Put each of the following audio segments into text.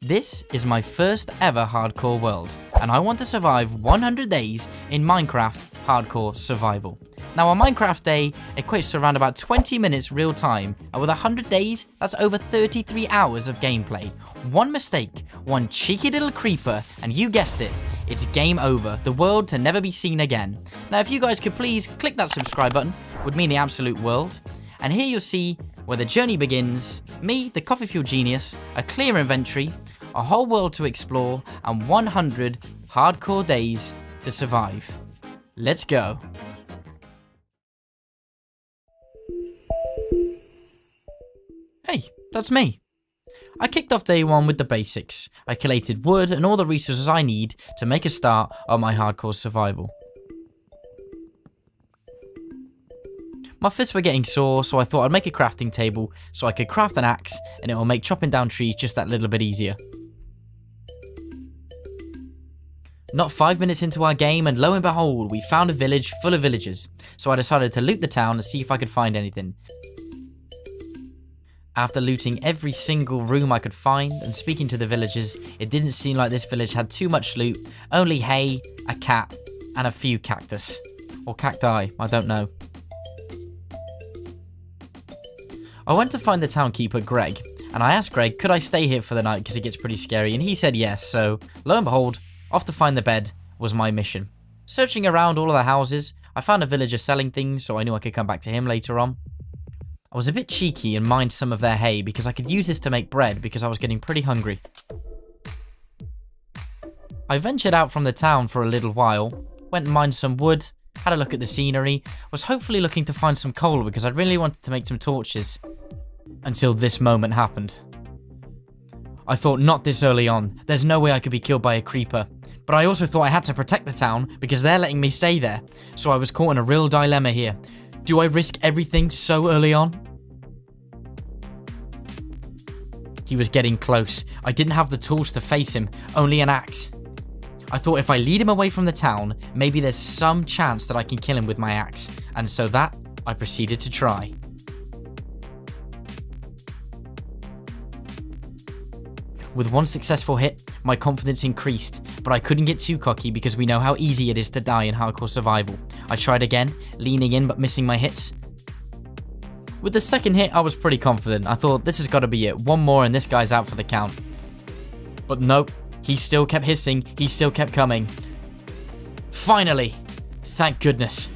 This is my first ever hardcore world, and I want to survive 100 days in Minecraft Hardcore Survival. Now a Minecraft day equates to around about 20 minutes real time, and with 100 days, that's over 33 hours of gameplay. One mistake, one cheeky little creeper, and you guessed it, it's game over, the world to never be seen again. Now if you guys could please click that subscribe button, would mean the absolute world. And here you'll see where the journey begins, me, the Coffee Fuel Genius, a clear inventory, a whole world to explore, and 100 hardcore days to survive. Let's go. Hey, that's me. I kicked off day one with the basics. I collated wood and all the resources I need to make a start on my hardcore survival. My fists were getting sore, so I thought I'd make a crafting table so I could craft an axe and it will make chopping down trees just that little bit easier. Not 5 minutes into our game, and lo and behold, we found a village full of villagers, so I decided to loot the town and see if I could find anything. After looting every single room I could find and speaking to the villagers, it didn't seem like this village had too much loot, only hay, a cat, and a few cactus. Or cacti, I don't know. I went to find the town keeper, Greg, and I asked Greg could I stay here for the night because it gets pretty scary, and he said yes, so lo and behold, off to find the bed was my mission. Searching around all of the houses, I found a villager selling things, so I knew I could come back to him later on. I was a bit cheeky and mined some of their hay because I could use this to make bread because I was getting pretty hungry. I ventured out from the town for a little while, went and mined some wood, had a look at the scenery, was hopefully looking to find some coal because I really wanted to make some torches. Until this moment happened. I thought not this early on, there's no way I could be killed by a creeper. But I also thought I had to protect the town because they're letting me stay there. So I was caught in a real dilemma here. Do I risk everything so early on? He was getting close. I didn't have the tools to face him, only an axe. I thought if I lead him away from the town, maybe there's some chance that I can kill him with my axe. And so that, I proceeded to try. With one successful hit, my confidence increased, but I couldn't get too cocky because we know how easy it is to die in hardcore survival. I tried again, leaning in but missing my hits. With the second hit, I was pretty confident. I thought this has got to be it, one more and this guy's out for the count. But nope, he still kept hissing, he still kept coming. Finally! Thank goodness.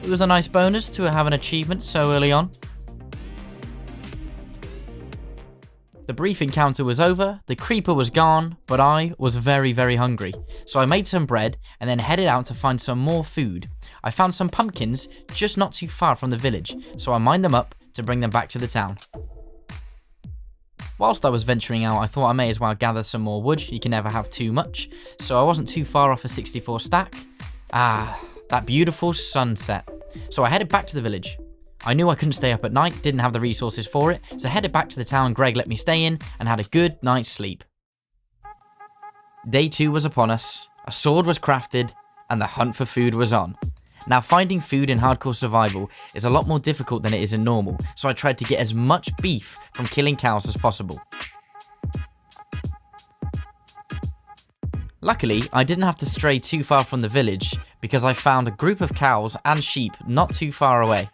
It was a nice bonus to have an achievement so early on. The brief encounter was over, the creeper was gone, but I was very, very hungry. So I made some bread and then headed out to find some more food. I found some pumpkins just not too far from the village, so I mined them up to bring them back to the town. Whilst I was venturing out, I thought I may as well gather some more wood, you can never have too much, so I wasn't too far off a 64 stack. Ah, that beautiful sunset. So I headed back to the village. I knew I couldn't stay up at night, didn't have the resources for it, so headed back to the town Greg let me stay in and had a good night's sleep. Day 2 was upon us, a sword was crafted, and the hunt for food was on. Now finding food in hardcore survival is a lot more difficult than it is in normal, so I tried to get as much beef from killing cows as possible. Luckily, I didn't have to stray too far from the village because I found a group of cows and sheep not too far away.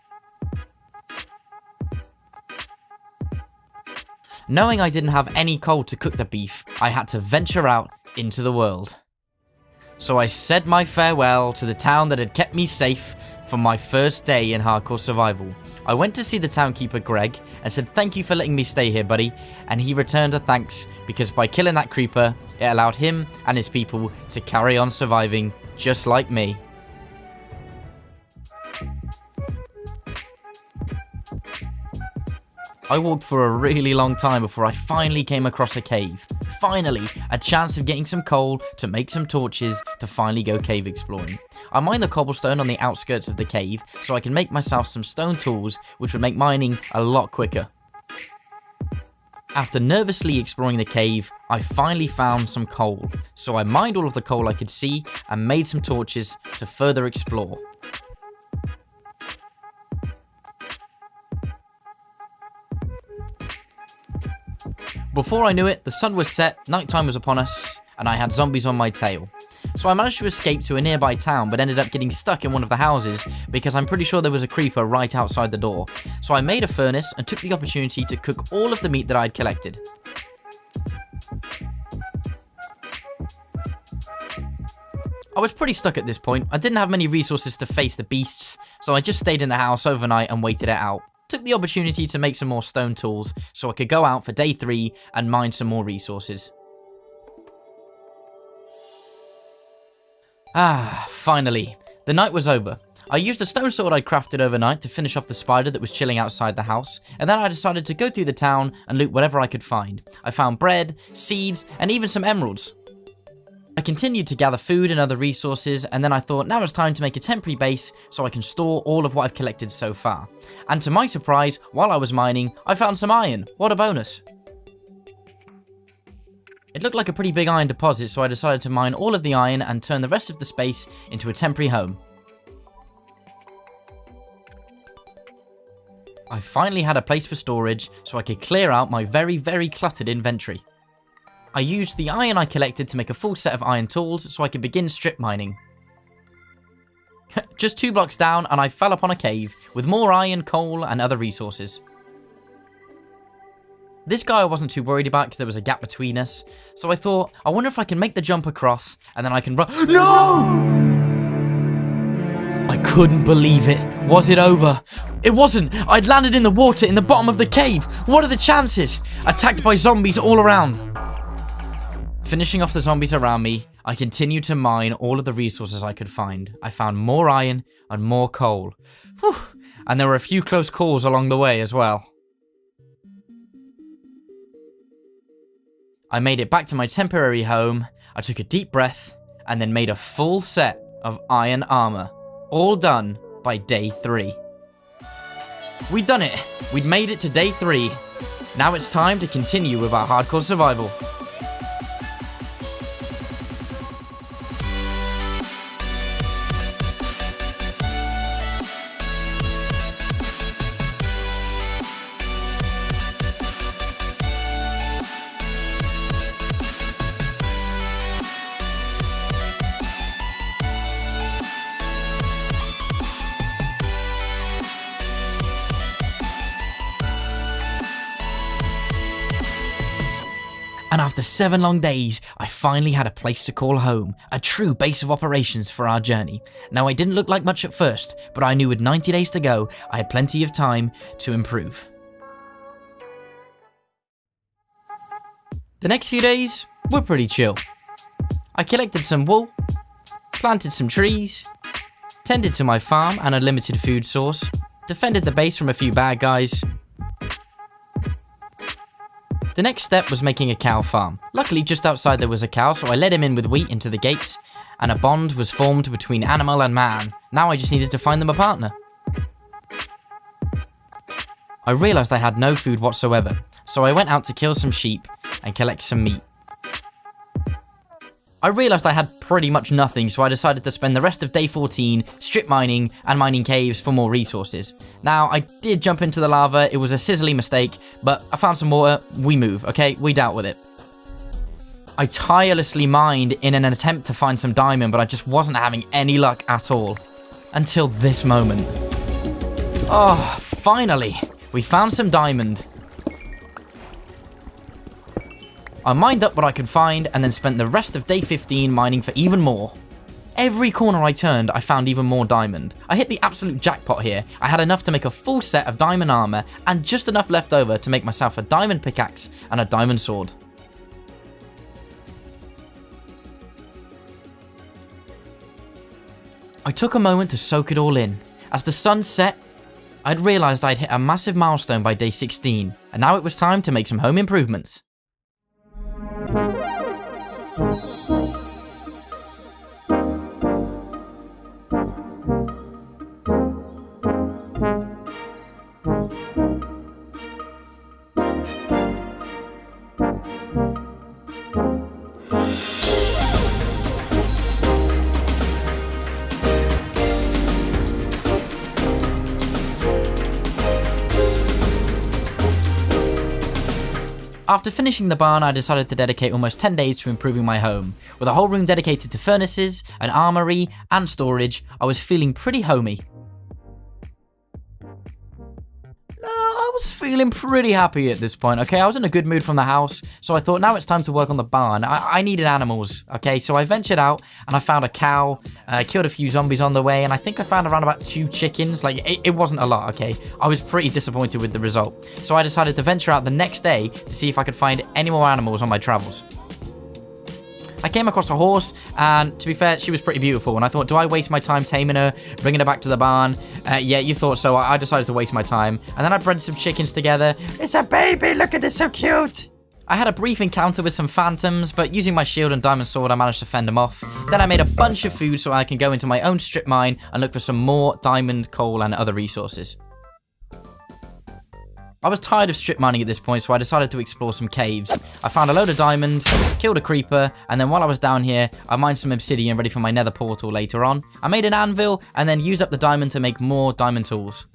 Knowing I didn't have any coal to cook the beef, I had to venture out into the world. So I said my farewell to the town that had kept me safe for my first day in hardcore survival. I went to see the townkeeper Greg and said thank you for letting me stay here, buddy, and he returned a thanks because by killing that creeper, it allowed him and his people to carry on surviving just like me. I walked for a really long time before I finally came across a cave. Finally, a chance of getting some coal to make some torches to finally go cave exploring. I mined the cobblestone on the outskirts of the cave so I can make myself some stone tools which would make mining a lot quicker. After nervously exploring the cave, I finally found some coal, so I mined all of the coal I could see and made some torches to further explore. Before I knew it, the sun was set, nighttime was upon us, and I had zombies on my tail. So I managed to escape to a nearby town, but ended up getting stuck in one of the houses because I'm pretty sure there was a creeper right outside the door. So I made a furnace and took the opportunity to cook all of the meat that I'd collected. I was pretty stuck at this point. I didn't have many resources to face the beasts, so I just stayed in the house overnight and waited it out. Took the opportunity to make some more stone tools so I could go out for day 3 and mine some more resources. Finally. The night was over. I used a stone sword I'd crafted overnight to finish off the spider that was chilling outside the house, and then I decided to go through the town and loot whatever I could find. I found bread, seeds, and even some emeralds. I continued to gather food and other resources, and then I thought now it's time to make a temporary base so I can store all of what I've collected so far. And to my surprise, while I was mining, I found some iron. What a bonus. It looked like a pretty big iron deposit, so I decided to mine all of the iron and turn the rest of the space into a temporary home. I finally had a place for storage so I could clear out my very cluttered inventory. I used the iron I collected to make a full set of iron tools so I could begin strip mining. Just 2 blocks down and I fell upon a cave with more iron, coal and other resources. This guy I wasn't too worried about because there was a gap between us, so I thought, I wonder if I can make the jump across and then I can run— No! I couldn't believe it. Was it over? It wasn't. I'd landed in the water in the bottom of the cave. What are the chances? Attacked by zombies all around. Finishing off the zombies around me, I continued to mine all of the resources I could find. I found more iron and more coal. Whew. And there were a few close calls along the way as well. I made it back to my temporary home, I took a deep breath, and then made a full set of iron armor. All done by day 3. We'd done it. We'd made it to day 3. Now it's time to continue with our hardcore survival. And after 7 long days, I finally had a place to call home, a true base of operations for our journey. Now, I didn't look like much at first, but I knew with 90 days to go, I had plenty of time to improve. The next few days were pretty chill. I collected some wool, planted some trees, tended to my farm and a limited food source, defended the base from a few bad guys. The next step was making a cow farm. Luckily, just outside there was a cow, so I let him in with wheat into the gates, and a bond was formed between animal and man. Now I just needed to find them a partner. I realized I had no food whatsoever, so I went out to kill some sheep and collect some meat. I realized I had pretty much nothing, so I decided to spend the rest of day 14 strip mining and mining caves for more resources. Now, I did jump into the lava, it was a sizzly mistake, but I found some water, we move, okay? We dealt with it. I tirelessly mined in an attempt to find some diamond, but I just wasn't having any luck at all. Until this moment. Oh, finally! We found some diamond. I mined up what I could find and then spent the rest of day 15 mining for even more. Every corner I turned, I found even more diamond. I hit the absolute jackpot here. I had enough to make a full set of diamond armor and just enough left over to make myself a diamond pickaxe and a diamond sword. I took a moment to soak it all in. As the sun set, I'd realized I'd hit a massive milestone by day 16, and now it was time to make some home improvements. After finishing the barn, I decided to dedicate almost 10 days to improving my home. With a whole room dedicated to furnaces, an armory, and storage, I was feeling pretty homey. I was feeling pretty happy at this point, okay? I was in a good mood from the house, so I thought now it's time to work on the barn. I needed animals, okay? So I ventured out and I found a cow, killed a few zombies on the way, and I think I found around about 2 chickens. Like, it wasn't a lot, okay? I was pretty disappointed with the result. So I decided to venture out the next day to see if I could find any more animals on my travels. I came across a horse, and to be fair, she was pretty beautiful, and I thought, do I waste my time taming her, bringing her back to the barn? Yeah, you thought so. I decided to waste my time, and then I bred some chickens together. It's a baby, look at it, so cute! I had a brief encounter with some phantoms, but using my shield and diamond sword, I managed to fend them off. Then I made a bunch of food so I can go into my own strip mine and look for some more diamond, coal, and other resources. I was tired of strip mining at this point, so I decided to explore some caves. I found a load of diamonds, killed a creeper, and then while I was down here, I mined some obsidian ready for my nether portal later on. I made an anvil, and then used up the diamond to make more diamond tools.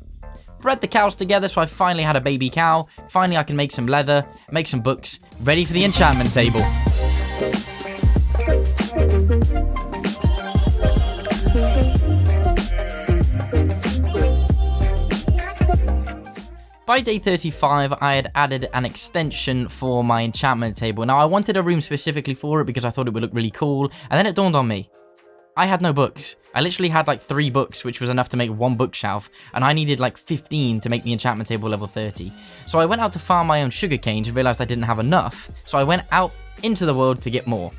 Bred the cows together, so I finally had a baby cow. Finally, I can make some leather, make some books, ready for the enchantment table. By day 35, I had added an extension for my enchantment table. Now, I wanted a room specifically for it because I thought it would look really cool, and then it dawned on me. I had no books. I literally had like 3 books, which was enough to make 1 bookshelf, and I needed like 15 to make the enchantment table level 30. So I went out to farm my own sugar canes and realized I didn't have enough, so I went out into the world to get more.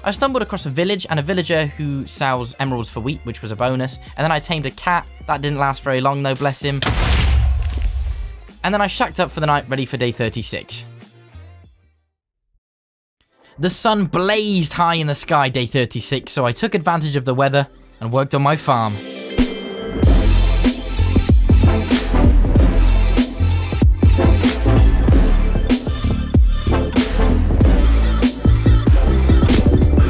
I stumbled across a village and a villager who sells emeralds for wheat, which was a bonus, and then I tamed a cat. That didn't last very long though, bless him. And then I shacked up for the night, ready for day 36. The sun blazed high in the sky day 36, so I took advantage of the weather and worked on my farm.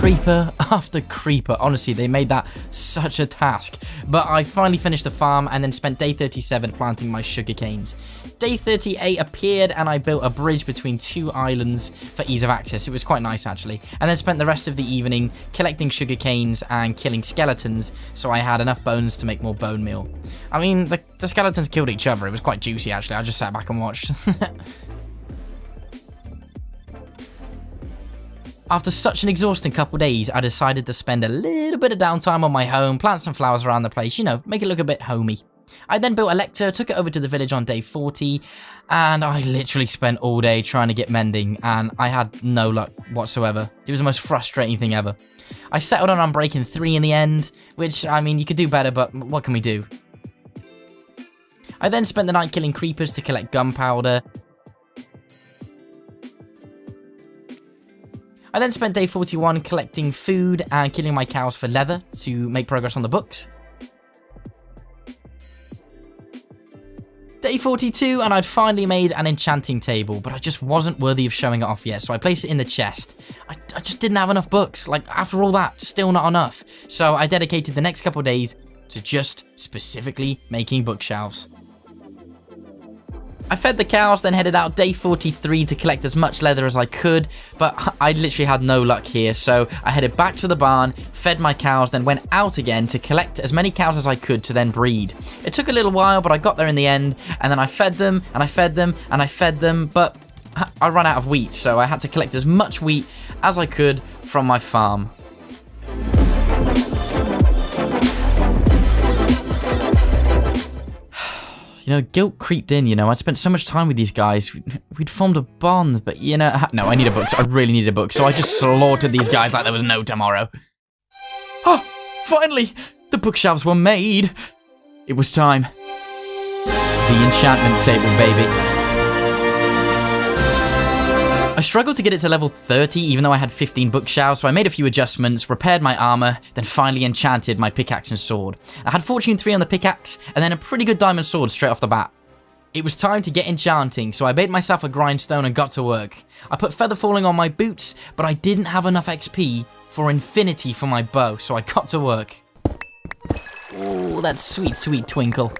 Creeper after creeper. Honestly, they made that such a task. But I finally finished the farm and then spent day 37 planting my sugar canes. Day 38 appeared and I built a bridge between 2 islands for ease of access. It was quite nice actually. And then spent the rest of the evening collecting sugar canes and killing skeletons, so I had enough bones to make more bone meal. I mean, the skeletons killed each other. It was quite juicy actually. I just sat back and watched. After such an exhausting couple days, I decided to spend a little bit of downtime on my home, plant some flowers around the place, you know, make it look a bit homey. I then built a lector, took it over to the village on day 40, and I literally spent all day trying to get mending, and I had no luck whatsoever. It was the most frustrating thing ever. I settled on Unbreaking 3 in the end, which, I mean, you could do better, but what can we do? I then spent the night killing creepers to collect gunpowder. I then spent day 41 collecting food and killing my cows for leather to make progress on the books. Day 42 and I'd finally made an enchanting table, but I just wasn't worthy of showing it off yet, so I placed it in the chest. I just didn't have enough books. Like, after all that, still not enough. So I dedicated the next couple of days to just specifically making bookshelves. I fed the cows, then headed out day 43 to collect as much leather as I could, but I literally had no luck here, so I headed back to the barn, fed my cows, then went out again to collect as many cows as I could to then breed. It took a little while, but I got there in the end, and then I fed them, and I fed them, and I fed them, but I ran out of wheat, so I had to collect as much wheat as I could from my farm. You know, guilt creeped in, you know. I'd spent so much time with these guys. We'd formed a bond, but, you know... No, I need a book. I really need a book. So I just slaughtered these guys like there was no tomorrow. Oh, finally! The bookshelves were made. It was time. The enchantment table, baby. I struggled to get it to level 30, even though I had 15 bookshelves, so I made a few adjustments, repaired my armor, then finally enchanted my pickaxe and sword. I had Fortune 3 on the pickaxe, and then a pretty good diamond sword straight off the bat. It was time to get enchanting, so I made myself a grindstone and got to work. I put feather falling on my boots, but I didn't have enough XP for infinity for my bow, so I got to work. Ooh, that sweet, sweet twinkle.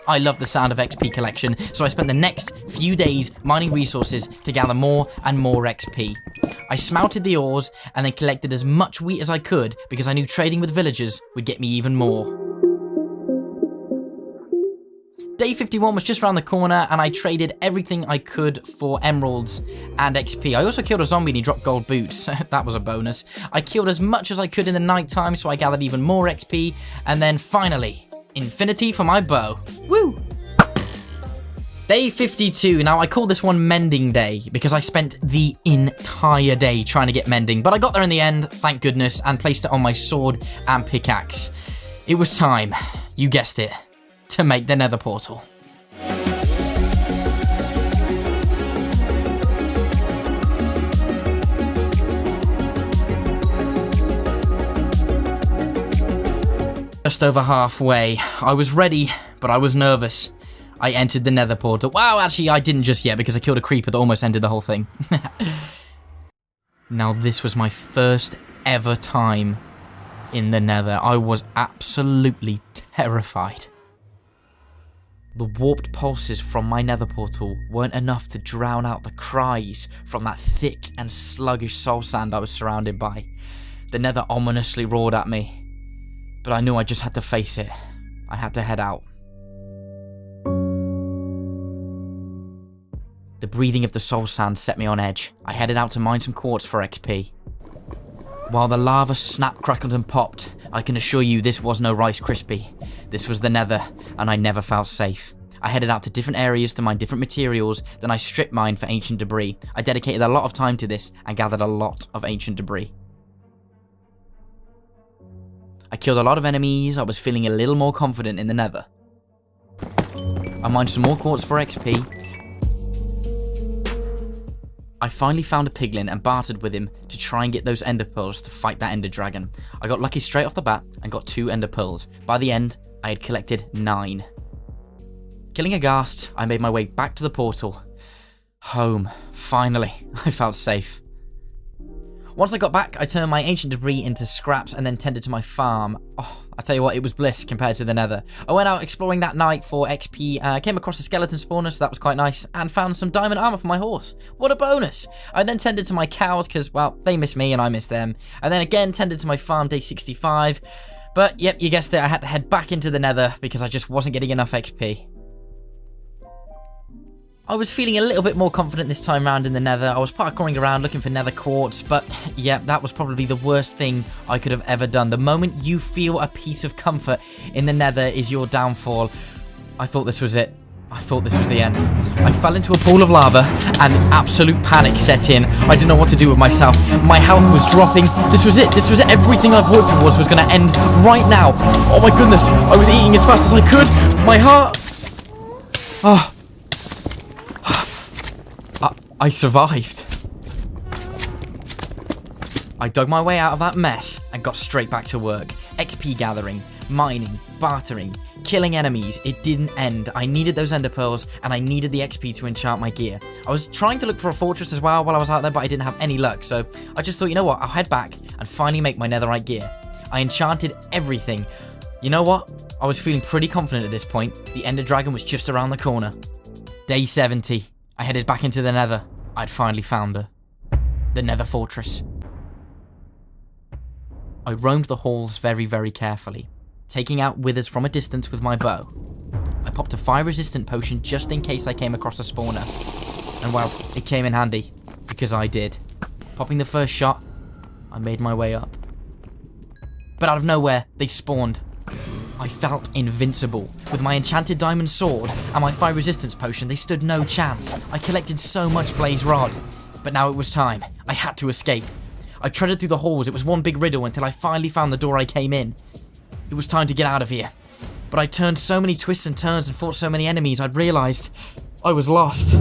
I love the sound of XP collection, so I spent the next few days mining resources to gather more and more XP. I smelted the ores and then collected as much wheat as I could because I knew trading with villagers would get me even more. Day 51 was just around the corner and I traded everything I could for emeralds and XP. I also killed a zombie and he dropped gold boots. That was a bonus. I killed as much as I could in the night time, so I gathered even more XP. And then finally, infinity for my bow. Woo! Day 52. Now, I call this one Mending Day because I spent the entire day trying to get mending. But I got there in the end, thank goodness, and placed it on my sword and pickaxe. It was time, you guessed it, to make the nether portal. Just over halfway. I was ready, but I was nervous. I entered the nether portal. Wow, actually, I didn't just yet because I killed a creeper that almost ended the whole thing. Now, this was my first ever time in the nether. I was absolutely terrified. The warped pulses from my nether portal weren't enough to drown out the cries from that thick and sluggish soul sand I was surrounded by. The nether ominously roared at me, but I knew I just had to face it. I had to head out. The breathing of the soul sand set me on edge. I headed out to mine some quartz for XP. While the lava snapped, crackled and popped, I can assure you this was no Rice Krispie. This was the nether, and I never felt safe. I headed out to different areas to mine different materials, then I strip mined for ancient debris. I dedicated a lot of time to this and gathered a lot of ancient debris. I killed a lot of enemies. I was feeling a little more confident in the nether. I mined some more quartz for XP. I finally found a piglin and bartered with him to try and get those ender pearls to fight that ender dragon. I got lucky straight off the bat and got 2 ender pearls. By the end, I had collected 9. Killing a ghast, I made my way back to the portal. Home. Finally, I felt safe. Once I got back, I turned my ancient debris into scraps and then tended to my farm. Oh, I tell you what, it was bliss compared to the nether. I went out exploring that night for XP, came across a skeleton spawner, so that was quite nice, and found some diamond armor for my horse. What a bonus! I then tended to my cows because, well, they miss me and I miss them. And then again tended to my farm day 65. But, yep, you guessed it, I had to head back into the nether because I just wasn't getting enough XP. I was feeling a little bit more confident this time round in the nether. I was parkouring around looking for nether quartz, but yeah, that was probably the worst thing I could have ever done. The moment you feel a piece of comfort in the nether is your downfall. I thought this was it. I thought this was the end. I fell into a pool of lava and absolute panic set in. I didn't know what to do with myself. My health was dropping. This was it. This was it. Everything I've worked towards was going to end right now. Oh my goodness. I was eating as fast as I could. My heart... Oh... I survived. I dug my way out of that mess and got straight back to work. XP gathering, mining, bartering, killing enemies. It didn't end. I needed those ender pearls and I needed the XP to enchant my gear. I was trying to look for a fortress as well while I was out there, but I didn't have any luck. So I just thought, you know what? I'll head back and finally make my netherite gear. I enchanted everything. You know what? I was feeling pretty confident at this point. The ender dragon was just around the corner. Day 70. I headed back into the nether. I'd finally found her. The nether fortress. I roamed the halls very, very carefully, taking out withers from a distance with my bow. I popped a fire-resistant potion just in case I came across a spawner. And well, it came in handy, because I did. Popping the first shot, I made my way up. But out of nowhere, they spawned. I felt invincible. With my enchanted diamond sword and my fire resistance potion, they stood no chance. I collected so much blaze rod. But now it was time. I had to escape. I treaded through the halls. It was one big riddle until I finally found the door I came in. It was time to get out of here. But I turned so many twists and turns and fought so many enemies, I'd realized I was lost.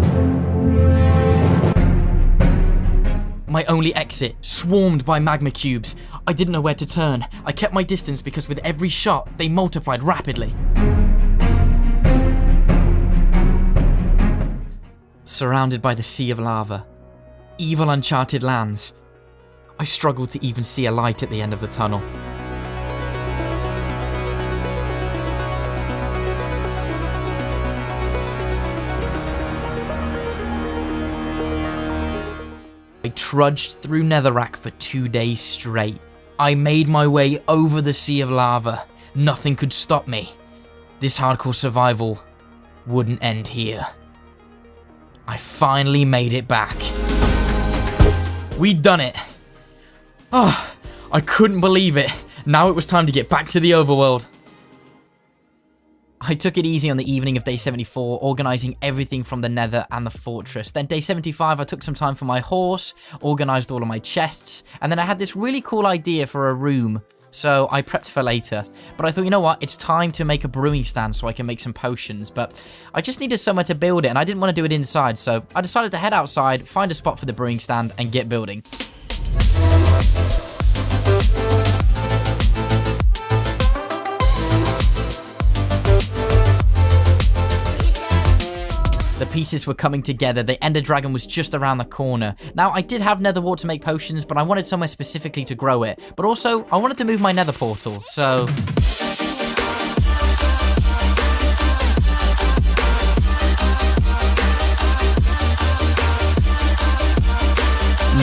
My only exit, swarmed by magma cubes. I didn't know where to turn. I kept my distance because with every shot, they multiplied rapidly. Surrounded by the sea of lava, evil uncharted lands, I struggled to even see a light at the end of the tunnel. trudged through Netherrack for 2 days straight. I made my way over the sea of lava. Nothing could stop me. This hardcore survival wouldn't end here. I finally made it back. We'd done it. Oh, I couldn't believe it. Now it was time to get back to the overworld. I took it easy on the evening of day 74, organising everything from the nether and the fortress. Then day 75, I took some time for my horse, organised all of my chests, and then I had this really cool idea for a room. So I prepped for later. But I thought, you know what, it's time to make a brewing stand so I can make some potions. But I just needed somewhere to build it, and I didn't want to do it inside. So I decided to head outside, find a spot for the brewing stand, and get building. The pieces were coming together. The Ender Dragon was just around the corner. Now, I did have nether wart to make potions, but I wanted somewhere specifically to grow it. But also, I wanted to move my nether portal, so...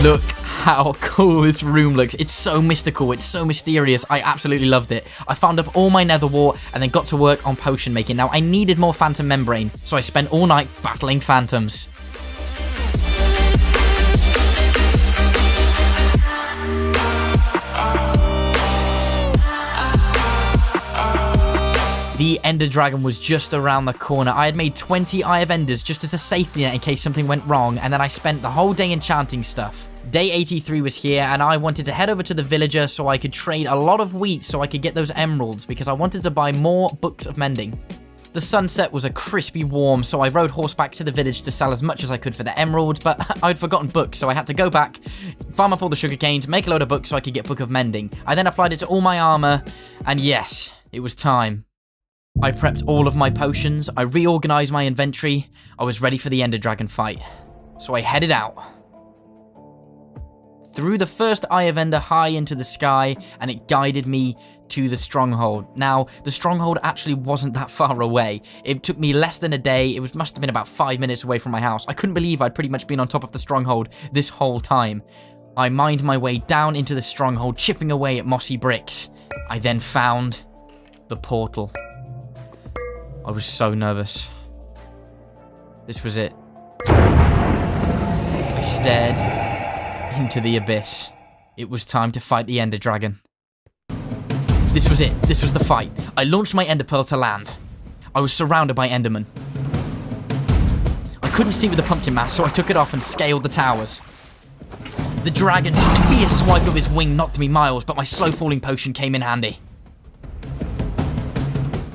Look how cool this room looks. It's so mystical. It's so mysterious. I absolutely loved it. I found up all my nether wart and then got to work on potion making. Now, I needed more phantom membrane, so I spent all night battling phantoms. The Ender Dragon was just around the corner. I had made 20 Eye of Enders just as a safety net in case something went wrong, and then I spent the whole day enchanting stuff. Day 83 was here, and I wanted to head over to the villager so I could trade a lot of wheat so I could get those emeralds, because I wanted to buy more books of mending. The sunset was a crispy warm, so I rode horseback to the village to sell as much as I could for the emeralds, but I'd forgotten books, so I had to go back, farm up all the sugar canes, make a load of books so I could get Book of Mending. I then applied it to all my armor, and yes, it was time. I prepped all of my potions, I reorganized my inventory, I was ready for the Ender Dragon fight. So I headed out. Threw the first Eye of Ender high into the sky, and it guided me to the stronghold. Now, the stronghold actually wasn't that far away. It took me less than a day. It must have been about 5 minutes away from my house. I couldn't believe I'd pretty much been on top of the stronghold this whole time. I mined my way down into the stronghold, chipping away at mossy bricks. I then found the portal. I was so nervous. This was it. I stared into the abyss. It was time to fight the Ender Dragon. This was it. This was the fight. I launched my Ender Pearl to land. I was surrounded by Endermen. I couldn't see with the pumpkin mask, so I took it off and scaled the towers. The dragon's fierce swipe of his wing knocked me miles, but my slow falling potion came in handy.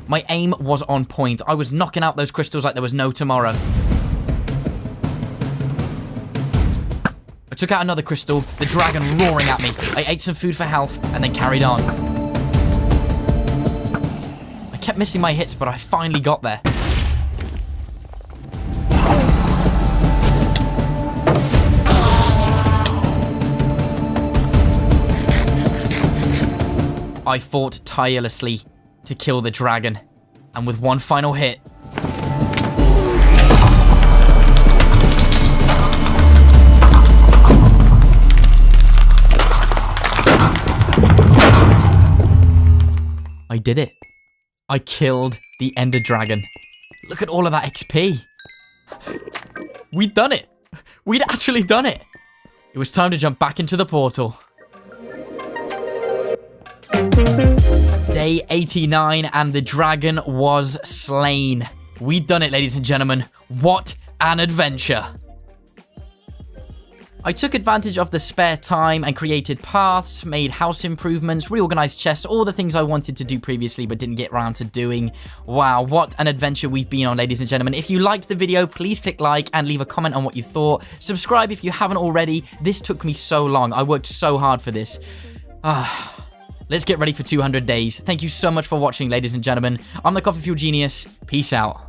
My aim was on point. I was knocking out those crystals like there was no tomorrow. I took out another crystal, the dragon roaring at me. I ate some food for health and then carried on. I kept missing my hits, but I finally got there. I fought tirelessly to kill the dragon, and with one final hit, I did it. I killed the Ender Dragon. Look at all of that XP. We'd done it. We'd actually done it. It was time to jump back into the portal. Day 89, and the dragon was slain. We'd done it, ladies and gentlemen. What an adventure. I took advantage of the spare time and created paths, made house improvements, reorganized chests, all the things I wanted to do previously but didn't get around to doing. Wow, what an adventure we've been on, ladies and gentlemen. If you liked the video, please click like and leave a comment on what you thought. Subscribe if you haven't already. This took me so long. I worked so hard for this. Let's get ready for 200 days. Thank you so much for watching, ladies and gentlemen. I'm the Coffee Fuel Genius. Peace out.